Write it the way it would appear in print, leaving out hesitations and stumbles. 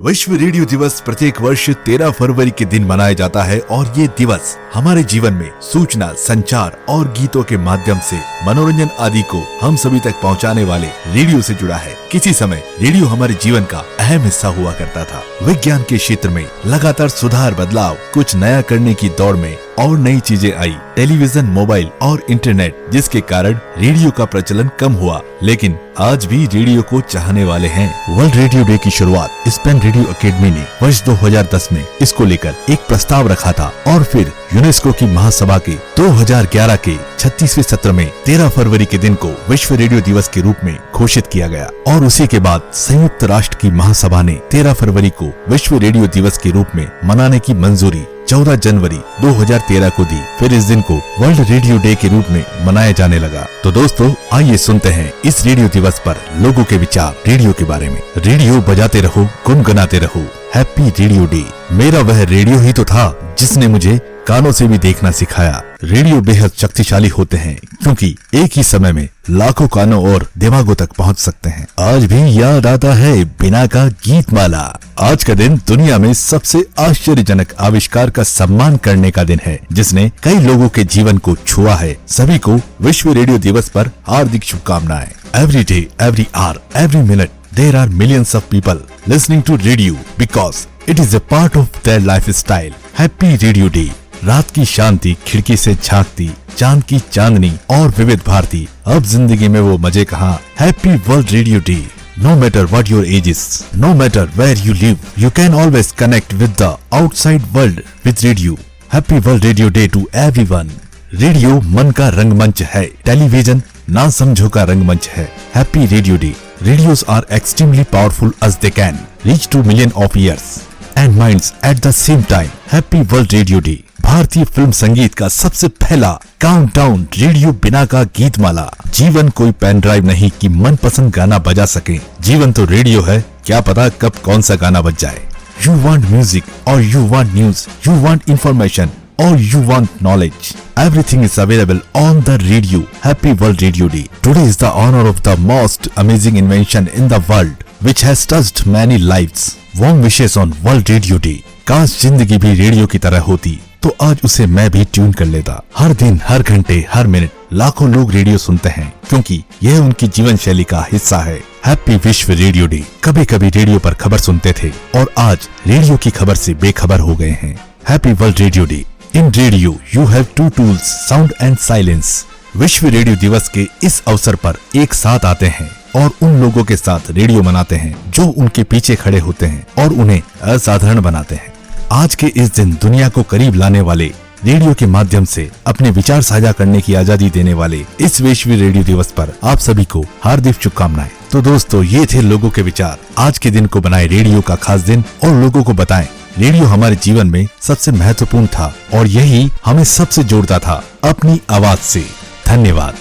विश्व रेडियो दिवस प्रत्येक वर्ष 13 फरवरी के दिन मनाया जाता है और ये दिवस हमारे जीवन में सूचना, संचार और गीतों के माध्यम से मनोरंजन आदि को हम सभी तक पहुंचाने वाले रेडियो से जुड़ा है। किसी समय रेडियो हमारे जीवन का अहम हिस्सा हुआ करता था। विज्ञान के क्षेत्र में लगातार सुधार, बदलाव, कुछ नया करने की दौड़ में और नई चीजें आई, टेलीविजन, मोबाइल और इंटरनेट, जिसके कारण रेडियो का प्रचलन कम हुआ, लेकिन आज भी रेडियो को चाहने वाले हैं। वर्ल्ड रेडियो डे की शुरुआत स्पेन रेडियो एकेडमी ने वर्ष 2010 में इसको लेकर एक प्रस्ताव रखा था और फिर यूनेस्को की महासभा के 2011 के 36वें सत्र में 13 फरवरी के दिन को विश्व रेडियो दिवस के रूप में घोषित किया गया और उसी के बाद संयुक्त राष्ट्र की महासभा ने 13 फरवरी को विश्व रेडियो दिवस के रूप में मनाने की मंजूरी 14 जनवरी 2013 को दी। फिर इस दिन को वर्ल्ड रेडियो डे के रूप में मनाया जाने लगा। तो दोस्तों, आइए सुनते हैं इस रेडियो दिवस पर लोगों के विचार रेडियो के बारे में। रेडियो बजाते रहो, गुनगुनाते रहो, हैप्पी रेडियो डे। मेरा वह रेडियो ही तो था जिसने मुझे कानों से भी देखना सिखाया। रेडियो बेहद शक्तिशाली होते हैं क्योंकि एक ही समय में लाखों कानों और दिमागों तक पहुंच सकते हैं। आज भी याद आता है बिना का गीत माला। आज का दिन दुनिया में सबसे आश्चर्यजनक आविष्कार का सम्मान करने का दिन है, जिसने कई लोगों के जीवन को छुआ है। सभी को विश्व रेडियो दिवस पर हार्दिक शुभकामनाएं। Every day, every hour, every minute there are millions of people listening to radio because it is a part of their lifestyle. Happy Radio Day। रात की शांति, खिड़की से झांकती चांद की चांदनी और विविध भारती, अब जिंदगी में वो मजे कहाँ। Happy world radio day. No matter what your age is, no matter where you live, you can always connect with the outside world with radio. Happy World Radio Day to everyone। Radio मन का रंगमंच है, television ना समझो का रंगमंच है। Happy radio day. Radios are extremely powerful as they can reach to millions of ears and minds at the same time। Happy World Radio Day। भारतीय फिल्म संगीत का सबसे पहला काउंटडाउन रेडियो बिना का गीत माला। जीवन कोई पेन ड्राइव नहीं कि मनपसंद गाना बजा सके। जीवन तो रेडियो है, क्या पता कब कौन सा गाना बज जाए। You want music or you want news, you want information or you want knowledge, everything is available on the radio। Happy World Radio Day। Today is the honor of the most amazing invention in the world which has touched many lives। Warm wishes on World Radio Day। काश जिंदगी भी radio की तरह होती तो आज उसे मैं भी ट्यून कर लेता। हर दिन, हर घंटे, हर मिनट लाखों लोग रेडियो सुनते हैं क्योंकि यह उनकी जीवन शैली का हिस्सा है। हैप्पी विश्व रेडियो डे। कभी कभी रेडियो पर खबर सुनते थे और आज रेडियो की खबर से बेखबर हो गए हैं। Happy world radio day. In radio you have two tools, sound and silence. विश्व रेडियो दिवस के इस अवसर पर एक साथ आते हैं और उन लोगों के साथ रेडियो मनाते हैं जो उनके पीछे खड़े होते हैं और उन्हें असाधारण बनाते हैं। आज के इस दिन दुनिया को करीब लाने वाले, रेडियो के माध्यम से अपने विचार साझा करने की आजादी देने वाले इस विश्व रेडियो दिवस पर आप सभी को हार्दिक शुभकामनाएं। तो दोस्तों, ये थे लोगों के विचार। आज के दिन को बनाए रेडियो का खास दिन और लोगों को बताएं रेडियो हमारे जीवन में सबसे महत्वपूर्ण था और यही हमें सबसे जोड़ता था अपनी आवाज से। धन्यवाद।